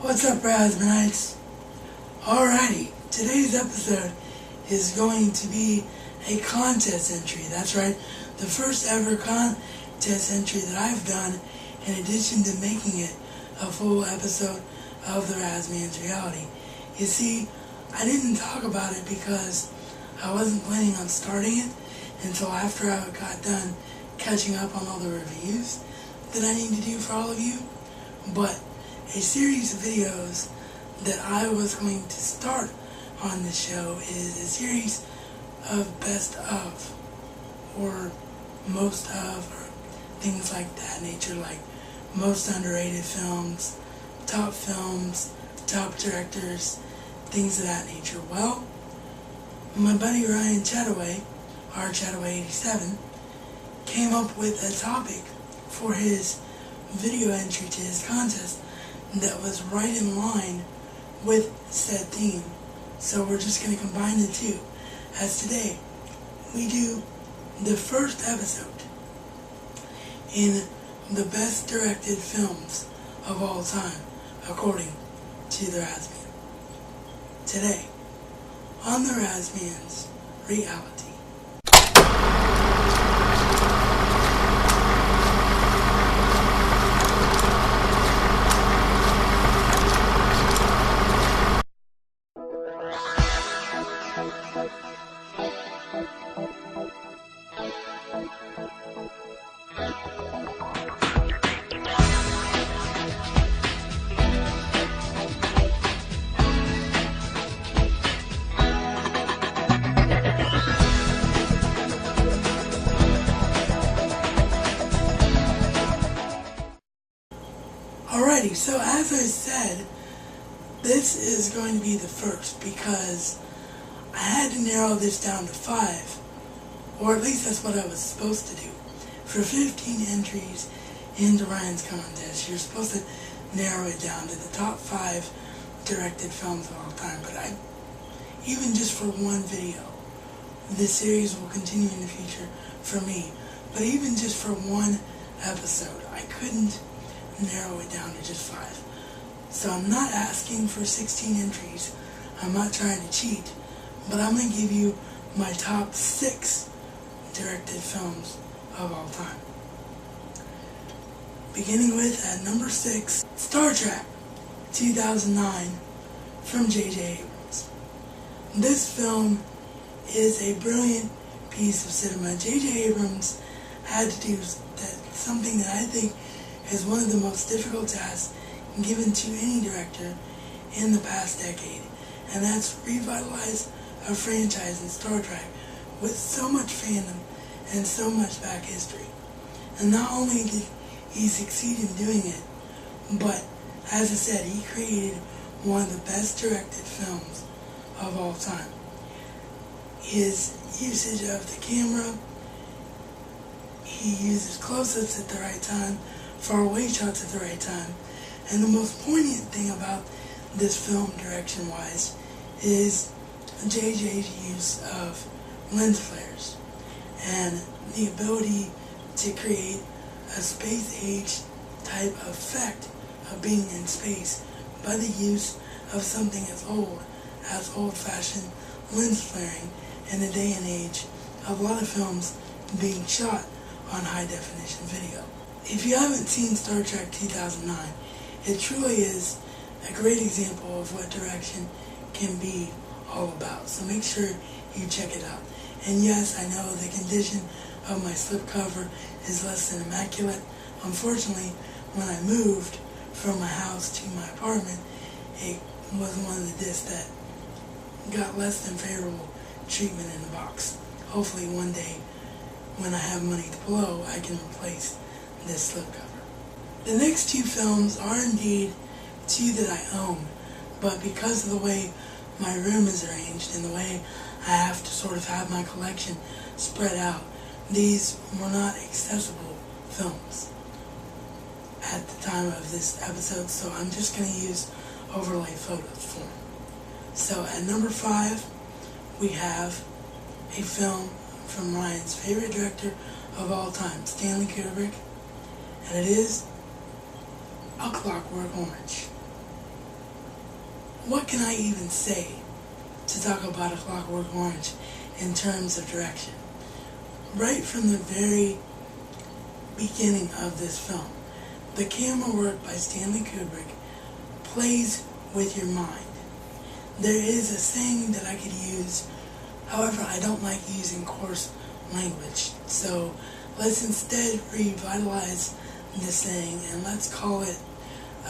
What's up, Razzmanites? Alrighty, today's episode is going to be a contest entry. That's right, the first ever contest entry that I've done, in addition to making it a full episode of the Razzman's Reality. You see, I didn't talk about it because I wasn't planning on starting it until after I got done catching up on all the reviews that I need to do for all of you. But a series of videos that I was going to start on the show is a series of best of, or most of, or things like that nature, like most underrated films, top directors, things of that nature. Well, my buddy Rchattaway87, came up with a topic for his video entry to his contest that was right in line with said theme. So we're just going to combine the two, as today we do the first episode in the best directed films of all time, according to the Razzman. Today, on the Razzman's Reality. Alrighty, so as I said, this is going to be the first because I had to narrow this down to 5, or at least that's what I was supposed to do. For 15 entries into Ryan's contest, you're supposed to narrow it down to the top 5 directed films of all time. But even just for one video, this series will continue in the future for me. But even just for one episode, I couldn't narrow it down to just 5. So I'm not asking for 16 entries. I'm not trying to cheat, but I'm going to give you my top 6 directed films of all time. Beginning with, at number 6, Star Trek 2009 from J.J. Abrams. This film is a brilliant piece of cinema. J.J. Abrams had to do something that I think is one of the most difficult tasks given to any director in the past decade, and that's revitalize a franchise in Star Trek with so much fandom and so much back history. And not only did he succeed in doing it, but as I said, he created one of the best directed films of all time. His usage of the camera, he uses close-ups at the right time, far away shots at the right time, and the most poignant thing about this film, direction-wise, is JJ's use of lens flares and the ability to create a space-age type effect of being in space by the use of something as old-fashioned lens flaring in the day and age of a lot of films being shot on high-definition video. If you haven't seen Star Trek 2009, it truly is a great example of what direction can be all about. So make sure you check it out. And yes, I know the condition of my slipcover is less than immaculate. Unfortunately, when I moved from my house to my apartment, it was one of the discs that got less than favorable treatment in the box. Hopefully one day, when I have money to blow, I can replace this slipcover. The next 2 films are indeed 2 that I own, but because of the way my room is arranged and the way I have to sort of have my collection spread out, these were not accessible films at the time of this episode, so I'm just going to use overlay photos for them. So at number 5, we have a film from Ryan's favorite director of all time, Stanley Kubrick, and it is A Clockwork Orange. what can I even say to talk about A Clockwork Orange in terms of direction? Right from the very beginning of this film, the camera work by Stanley Kubrick plays with your mind. There is a saying that I could use, however I don't like using coarse language, so let's instead revitalize the saying and let's call it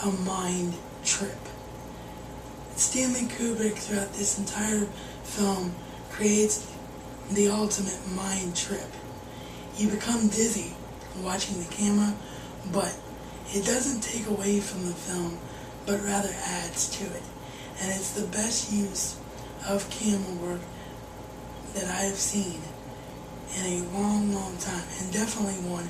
a mind trip. Stanley Kubrick throughout this entire film creates the ultimate mind trip. You become dizzy watching the camera, but it doesn't take away from the film, but rather adds to it. And it's the best use of camera work that I have seen in a long, long time, and definitely one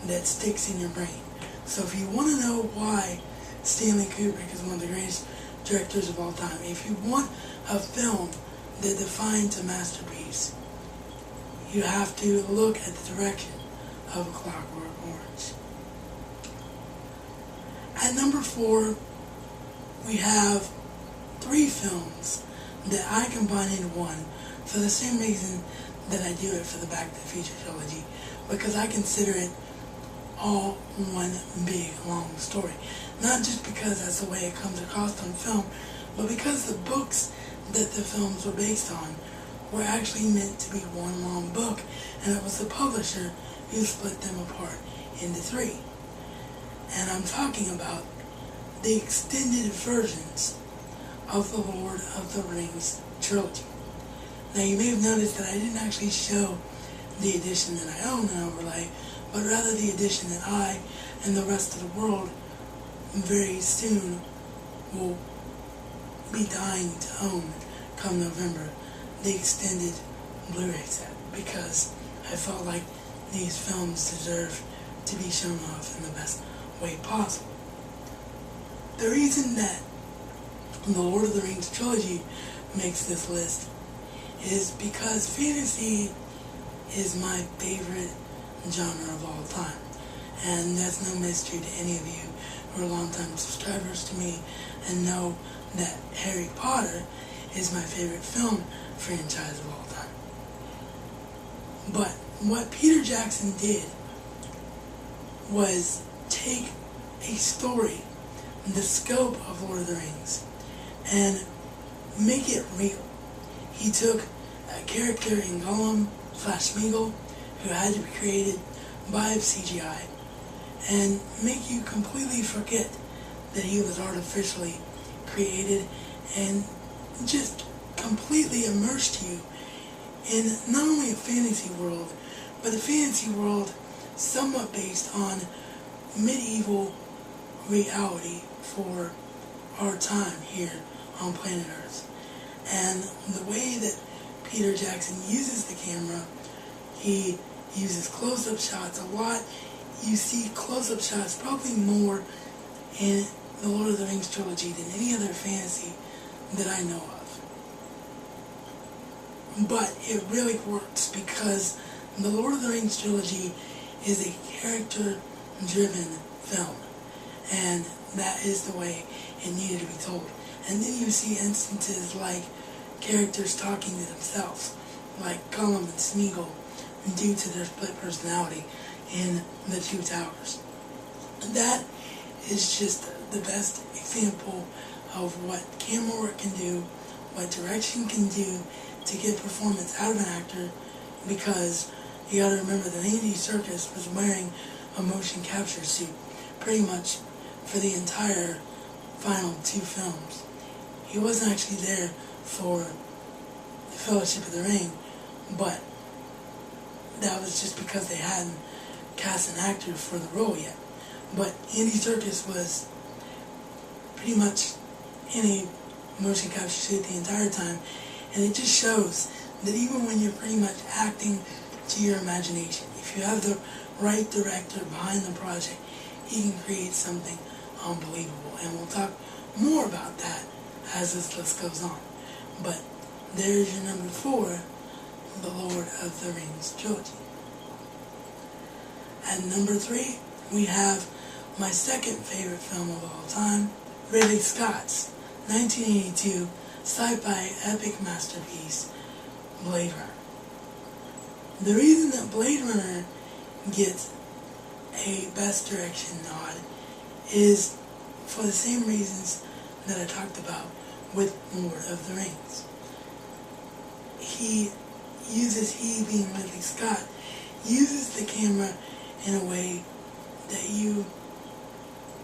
that sticks in your brain. So if you want to know why Stanley Kubrick is one of the greatest directors of all time, if you want a film that defines a masterpiece, you have to look at the direction of A Clockwork Orange. At number 4, we have 3 films that I combine into one for the same reason that I do it for the Back to the Future trilogy, because I consider it all one big long story. Not just because that's the way it comes across on film, but because the books that the films were based on were actually meant to be one long book, and it was the publisher who split them apart into 3. And I'm talking about the extended versions of the Lord of the Rings trilogy. Now you may have noticed that I didn't actually show the edition that I own in overlay, but rather the edition that I and the rest of the world very soon will be dying to own come November, the extended Blu-ray set, because I felt like these films deserve to be shown off in the best way possible. The reason that the Lord of the Rings trilogy makes this list is because fantasy is my favorite genre of all time. And that's no mystery to any of you who are longtime subscribers to me and know that Harry Potter is my favorite film franchise of all time. But what Peter Jackson did was take a story, the scope of Lord of the Rings, and make it real. He took a character in Gollum / Smeagol who had to be created by CGI and make you completely forget that he was artificially created, and just completely immersed you in not only a fantasy world, but a fantasy world somewhat based on medieval reality for our time here on planet Earth. And the way that Peter Jackson uses the camera, he uses close-up shots a lot. You see close-up shots probably more in the Lord of the Rings trilogy than any other fantasy that I know of. But it really works because the Lord of the Rings trilogy is a character-driven film, and that is the way it needed to be told. And then you see instances like characters talking to themselves, like Gollum and Smeagol, due to their split personality in the Two Towers. That is just the best example of what camera work can do, what direction can do to get performance out of an actor, because you gotta remember that Andy Serkis was wearing a motion capture suit pretty much for the entire final 2 films. He wasn't actually there for the Fellowship of the Ring, but that was just because they hadn't cast an actor for the role yet. But Andy Serkis was pretty much in a motion capture suit the entire time, and it just shows that even when you're pretty much acting to your imagination, if you have the right director behind the project, he can create something unbelievable. And we'll talk more about that as this list goes on. But there's your number 4, the Lord of the Rings trilogy. At number 3, we have my second favorite film of all time, Ridley Scott's 1982 sci-fi epic masterpiece, Blade Runner. The reason that Blade Runner gets a Best Direction nod is for the same reasons that I talked about with Lord of the Rings. He being Ridley Scott, uses the camera in a way that you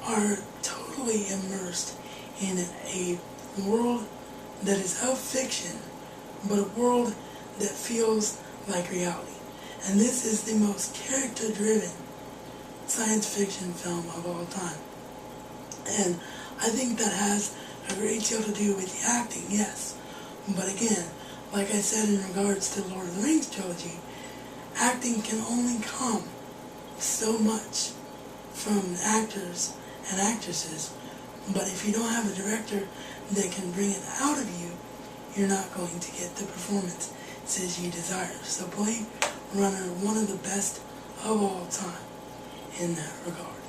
are totally immersed in a world that is of fiction, but a world that feels like reality. And this is the most character-driven science fiction film of all time. And I think that has a great deal to do with the acting, yes. But again, like I said in regards to the Lord of the Rings trilogy, acting can only come so much from actors and actresses, but if you don't have a director that can bring it out of you, you're not going to get the performances you desire. So Blade Runner, one of the best of all time in that regard.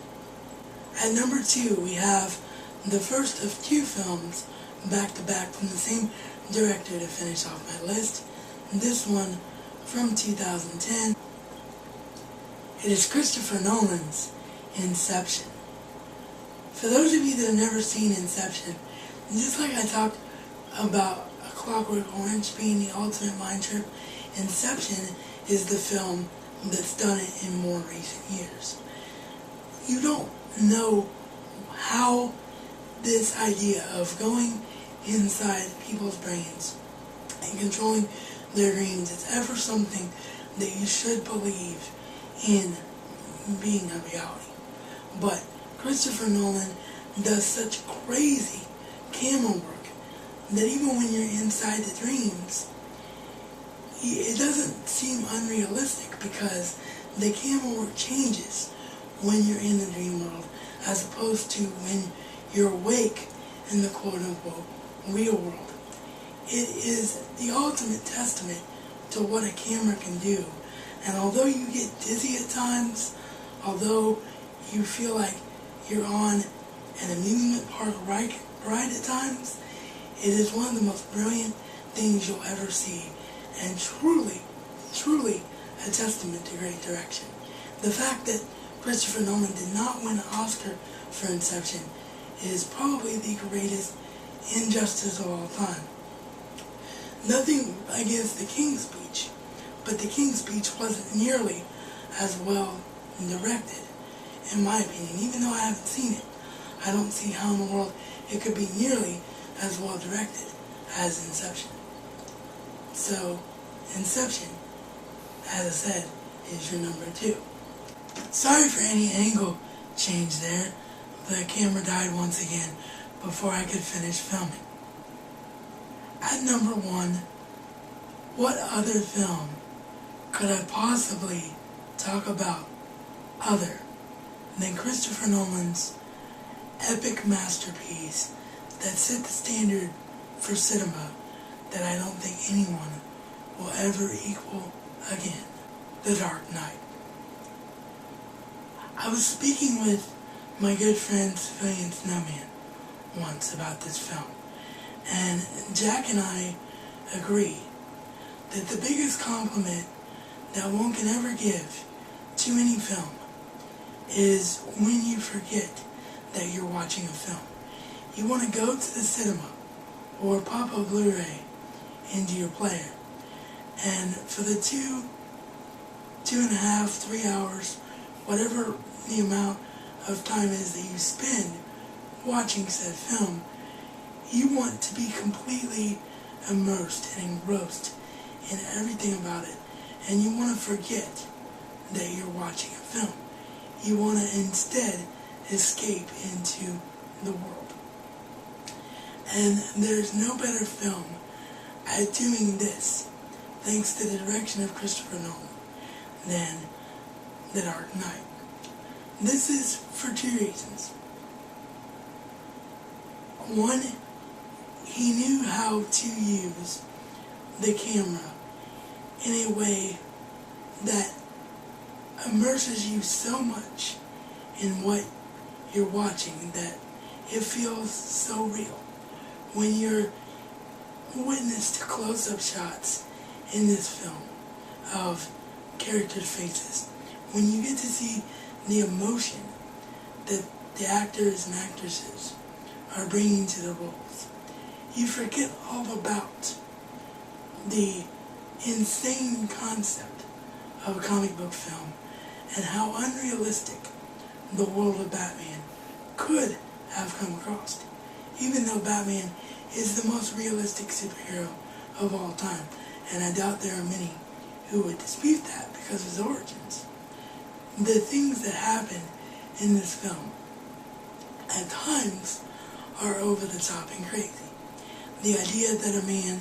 At number 2, we have the first of 2 films back-to-back from the same director to finish off my list. This one from 2010. It is Christopher Nolan's Inception. For those of you that have never seen Inception, just like I talked about A Clockwork Orange being the ultimate mind trip, Inception is the film that's done it in more recent years. You don't know how this idea of going inside people's brains and controlling their dreams is ever something that you should believe in being a reality. But Christopher Nolan does such crazy camera work that even when you're inside the dreams, it doesn't seem unrealistic because the camera work changes when you're in the dream world as opposed to when you're awake in the quote-unquote real world. It is the ultimate testament to what a camera can do. And although you get dizzy at times, although you feel like you're on an amusement park ride at times, it is one of the most brilliant things you'll ever see, and truly, truly a testament to great direction. The fact that Christopher Nolan did not win an Oscar for Inception is probably the greatest injustice of all time. Nothing against The King's Speech, but The King's Speech wasn't nearly as well directed, in my opinion. Even though I haven't seen it, I don't see how in the world it could be nearly as well directed as Inception. So, Inception, as I said, is your number 2. Sorry for any angle change there. The camera died once again before I could finish filming. At number 1, what other film could I possibly talk about other than Christopher Nolan's epic masterpiece that set the standard for cinema that I don't think anyone will ever equal again? The Dark Knight. I was speaking with my good friend Civilian Snowman once about this film, and Jack and I agree that the biggest compliment that one can ever give to any film is when you forget that you're watching a film. You want to go to the cinema or pop a Blu-ray into your player, and for the 2.5, 3 hours, whatever the amount of time is that you spend watching said film, you want to be completely immersed and engrossed in everything about it, and you want to forget that you're watching a film. You want to instead escape into the world. And there's no better film at doing this, thanks to the direction of Christopher Nolan, than The Dark Knight. This is for 2 reasons. One, he knew how to use the camera in a way that immerses you so much in what you're watching that it feels so real. when you're witness to close-up shots in this film of characters' faces, when you get to see the emotion that the actors and actresses are bringing to the roles, you forget all about the insane concept of a comic book film and how unrealistic the world of Batman could have come across. Even though Batman is the most realistic superhero of all time, and I doubt there are many who would dispute that because of his origins, the things that happen in this film at times are over the top and crazy. The idea that a man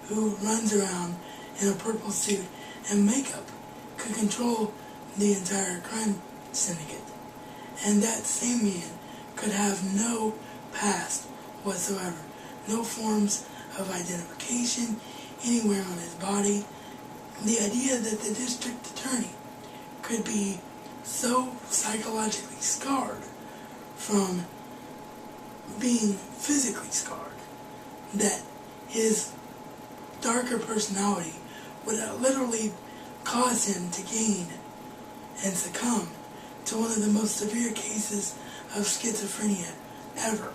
who runs around in a purple suit and makeup could control the entire crime syndicate, and that same man could have no past whatsoever, no forms of identification anywhere on his body. The idea that the district attorney could be so psychologically scarred from being physically scarred that his darker personality would literally cause him to gain and succumb to one of the most severe cases of schizophrenia ever.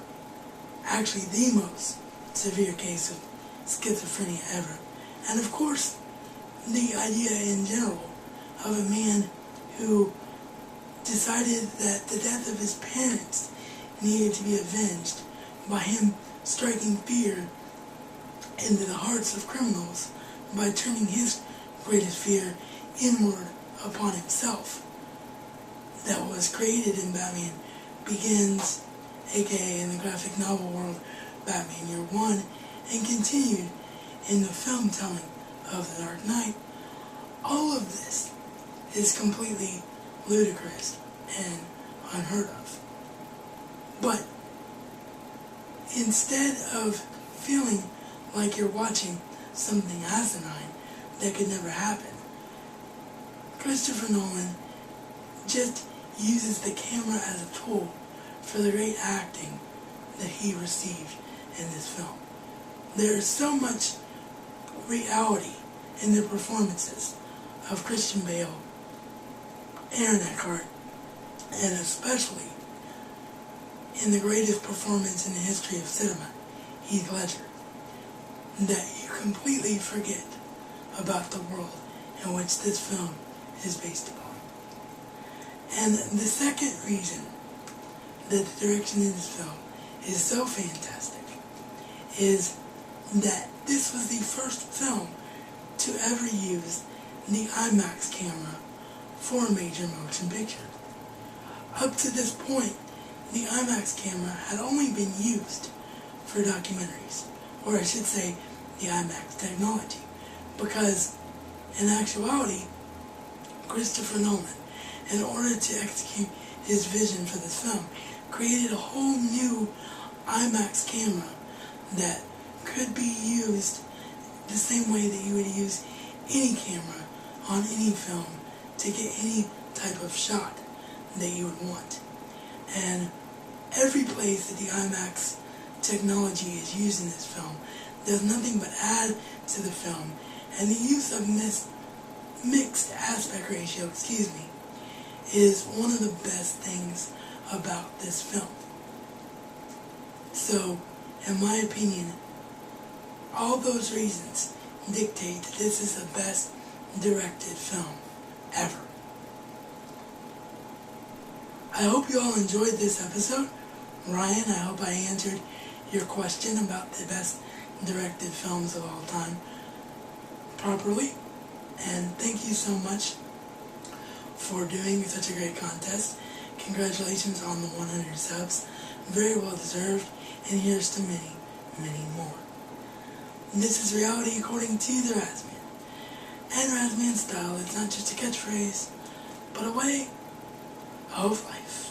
Actually, the most severe case of schizophrenia ever. And of course, the idea in general of a man who decided that the death of his parents needed to be avenged by him striking fear into the hearts of criminals by turning his greatest fear inward upon himself. That was created in Batman Begins, aka in the graphic novel world Batman Year One, and continued in the film telling of The Dark Knight. All of this is completely ludicrous and unheard of. But instead of feeling like you're watching something asinine that could never happen, Christopher Nolan just uses the camera as a tool for the great acting that he received in this film. There is so much reality in the performances of Christian Bale, Aaron Eckhart, and especially in the greatest performance in the history of cinema, Heath Ledger, that you completely forget about the world in which this film is based upon. And the second reason that the direction in this film is so fantastic is that this was the first film to ever use the IMAX camera for a major motion picture. Up to this point, the IMAX camera had only been used for documentaries, or I should say the IMAX technology, because in actuality, Christopher Nolan, in order to execute his vision for this film, created a whole new IMAX camera that could be used the same way that you would use any camera on any film to get any type of shot that you would want. And every place that the IMAX technology is used in this film does nothing but add to the film, and the use of mixed aspect ratio, is one of the best things about this film. So, in my opinion, all those reasons dictate that this is the best directed film ever. I hope you all enjoyed this episode. Ryan, I hope I answered your question about the best directed films of all time properly. And thank you so much for doing such a great contest. Congratulations on the 100 subs. Very well deserved. And here's to many, many more. This is reality according to the Razman. And Razman style, it's not just a catchphrase, but a way of life.